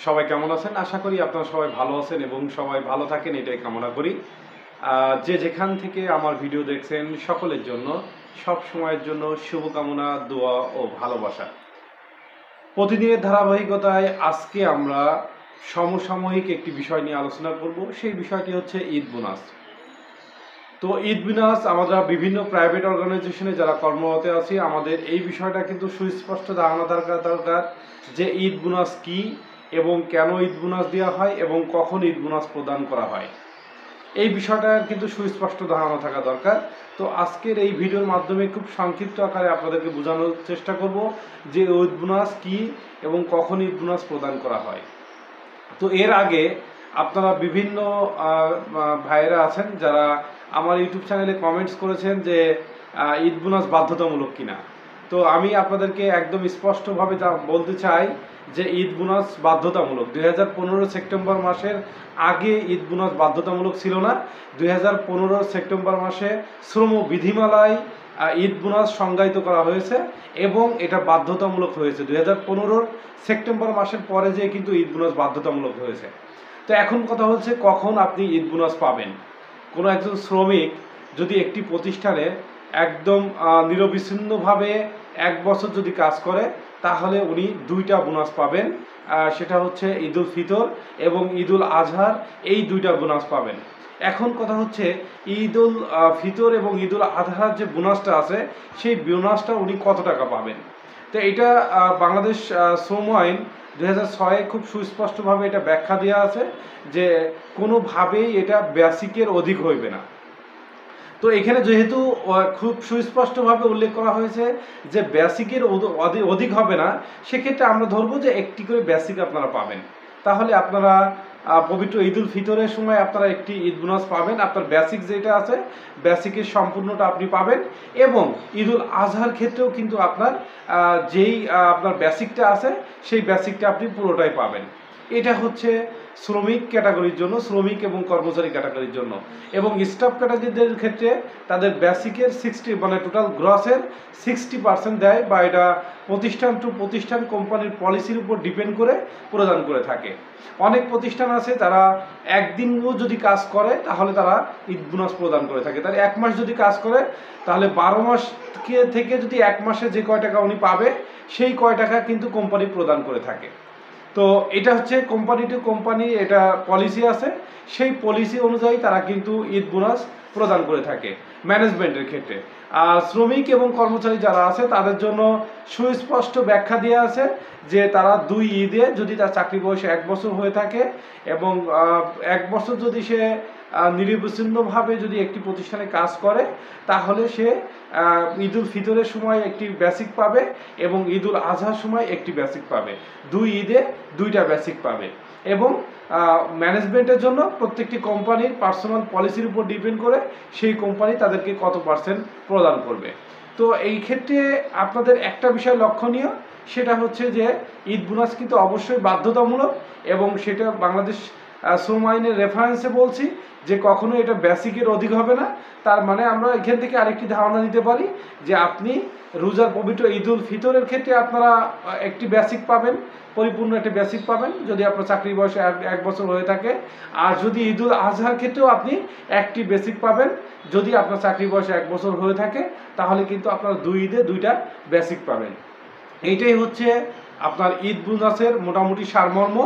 সবাই কেমন আছেন? আশা করি আপনারা সবাই ভালো আছেন এবং সবাই ভালো থাকেন এটাই কামনা করি। যে যেখান থেকে আমার ভিডিও দেখছেন সকলের জন্য সব সময়ের জন্য শুভকামনা, দোয়া ও ভালোবাসা। প্রতিদিনের ধারাবাহিকতায় আজকে আমরা সমসাময়িক একটি বিষয় নিয়ে আলোচনা করব। সেই বিষয়টি হচ্ছে ঈদ বোনাস। তো ঈদ বোনাস আমরা বিভিন্ন প্রাইভেট অর্গানাইজেশনে যারা কর্মরত আছি আমাদের এই বিষয়টা কিন্তু সুস্পষ্ট ধারণা দরকার যে ঈদ বোনাস কী এবং কেন ঈদ বোনাস দেওয়া হয় এবং কখন ঈদ বোনাস প্রদান করা হয় এই বিষয়টার কিন্তু সুস্পষ্ট ধারণা থাকা দরকার। তো আজকের এই ভিডিওর মাধ্যমে খুব সংক্ষিপ্ত আকারে আপনাদেরকে বোঝানোর চেষ্টা করব যে ঈদ বোনাস কী এবং কখন ঈদ বোনাস প্রদান করা হয়। তো এর আগে আপনারা বিভিন্ন ভাইয়েরা আছেন যারা আমার ইউটিউব চ্যানেলে কমেন্টস করেছেন যে ঈদ বোনাস বাধ্যতামূলক কিনা। তো আমি আপনাদেরকে একদম স্পষ্টভাবে বলতে চাই যে ঈদ বোনাস বাধ্যতামূলক। 2015 সেপ্টেম্বর মাসের আগে ঈদ বোনাস বাধ্যতামূলক ছিল না। 2015 সেপ্টেম্বর মাসে শ্রম বিধিমালায় ঈদ বোনাস সংজ্ঞায়িত করা হয়েছে এবং এটা বাধ্যতামূলক হয়েছে 2015 সেপ্টেম্বর মাসের পরে যে কিন্তু ঈদ বোনাস বাধ্যতামূলক হয়েছে। তো এখন কথা হচ্ছে কখন আপনি ঈদ বোনাস পাবেন। কোনো একজন শ্রমিক যদি একটি প্রতিষ্ঠানে একদম নিরবিচ্ছিন্নভাবে 1 বছর যদি কাজ করে তাহলে উনি 2টা বোনাস পাবেন। সেটা হচ্ছে ঈদুল ফিতর এবং ঈদুল আজহার, এই 2টা বোনাস পাবেন। এখন কথা হচ্ছে ঈদুল ফিতর এবং ঈদুল আজহার যে বোনাসটা আছে সেই বোনাসটা উনি কত টাকা পাবেন। তো এটা বাংলাদেশ শ্রম আইন 2006 খুব সুস্পষ্টভাবে এটা ব্যাখ্যা দেওয়া আছে যে কোনোভাবেই এটা বেসিকের অধিক হইবে না। তো এখানে যেহেতু খুব সুস্পষ্টভাবে উল্লেখ করা হয়েছে যে বেসিকের অধিক হবে না, সেক্ষেত্রে আমরা ধরবো যে একটি করে বেসিক আপনারা পাবেন। তাহলে আপনারা পবিত্র ঈদুল ফিতরের সময় আপনারা একটি ঈদ বোনাস পাবেন, আপনার বেসিক যেটা আছে বেসিকের সম্পূর্ণটা আপনি পাবেন এবং ঈদুল আজহার ক্ষেত্রেও কিন্তু আপনার যেই আপনার বেসিকটা আছে সেই বেসিকটা আপনি পুরোটাই পাবেন। এটা হচ্ছে শ্রমিক ক্যাটাগরির জন্য, শ্রমিক এবং কর্মচারী ক্যাটাগরির জন্য। এবং স্টাফ ক্যাটাগরিদের ক্ষেত্রে তাদের বেসিকের 60 মানে টোটাল গ্রসের 60% দেয়, বা এটা প্রতিষ্ঠান টু প্রতিষ্ঠান কোম্পানির পলিসির উপর ডিপেন্ড করে প্রদান করে থাকে। অনেক প্রতিষ্ঠান আছে তারা একদিনও যদি কাজ করে তাহলে তারা ঈদ বোনাস প্রদান করে থাকে। তার 1 মাস যদি কাজ করে তাহলে 12 মাস থেকে যদি 1 মাসে যে কয় টাকা উনি পাবে সেই কয় টাকা কিন্তু কোম্পানি প্রদান করে থাকে। তো এটা হচ্ছে কোম্পানি টু কোম্পানি এটা পলিসি আছে, সেই পলিসি অনুযায়ী তারা কিন্তু ঈদ বোনাস প্রদান করে থাকে ম্যানেজমেন্টের ক্ষেত্রে। আর শ্রমিক এবং কর্মচারী যারা আছে তাদের জন্য সুস্পষ্ট ব্যাখ্যা দেওয়া আছে যে তারা 2 ঈদে যদি তার চাকরি বয়স 1 বছর হয়ে থাকে এবং 1 বছর যদি সে নিরবিচ্ছিন্নভাবে যদি একটি প্রতিষ্ঠানে কাজ করে তাহলে সে ঈদুল ফিতরের সময় একটি বেসিক পাবে এবং ঈদুল আজহার সময় একটি বেসিক পাবে। 2 ঈদে 2টা বেসিক পাবে। এবং ম্যানেজমেন্টের জন্য প্রত্যেকটি কোম্পানির পার্সোনাল পলিসির উপর ডিপেন্ড করে সেই কোম্পানি তাদেরকে কত পার্সেন্ট প্রদান করবে। তো এই ক্ষেত্রে আপনাদের একটা বিষয় লক্ষণীয়, সেটা হচ্ছে যে ঈদ বোনাস কিন্তু অবশ্যই বাধ্যতামূলক এবং সেটা বাংলাদেশ শ্রম আইনের রেফারেন্সে বলছি যে কখনো এটা বেসিকের অধিক হবে না। তার মানে আমরা এখান থেকে আরেকটি ধারণা দিতে পারি যে আপনি রোজার পবিত্র ঈদুল ফিতরের ক্ষেত্রে আপনারা একটি বেসিক পাবেন, পরিপূর্ণ একটি বেসিক পাবেন যদি আপনার চাকরি বয়স 1 বছর হয়ে থাকে। আর যদি ঈদুল আজহার ক্ষেত্রেও আপনি একটি বেসিক পাবেন যদি আপনার চাকরি বয়স 1 বছর হয়ে থাকে, তাহলে কিন্তু আপনারা 2 ঈদে 2টা বেসিক পাবেন। এইটাই হচ্ছে আপনার ঈদ বোনাসের মোটামুটি সারমর্ম।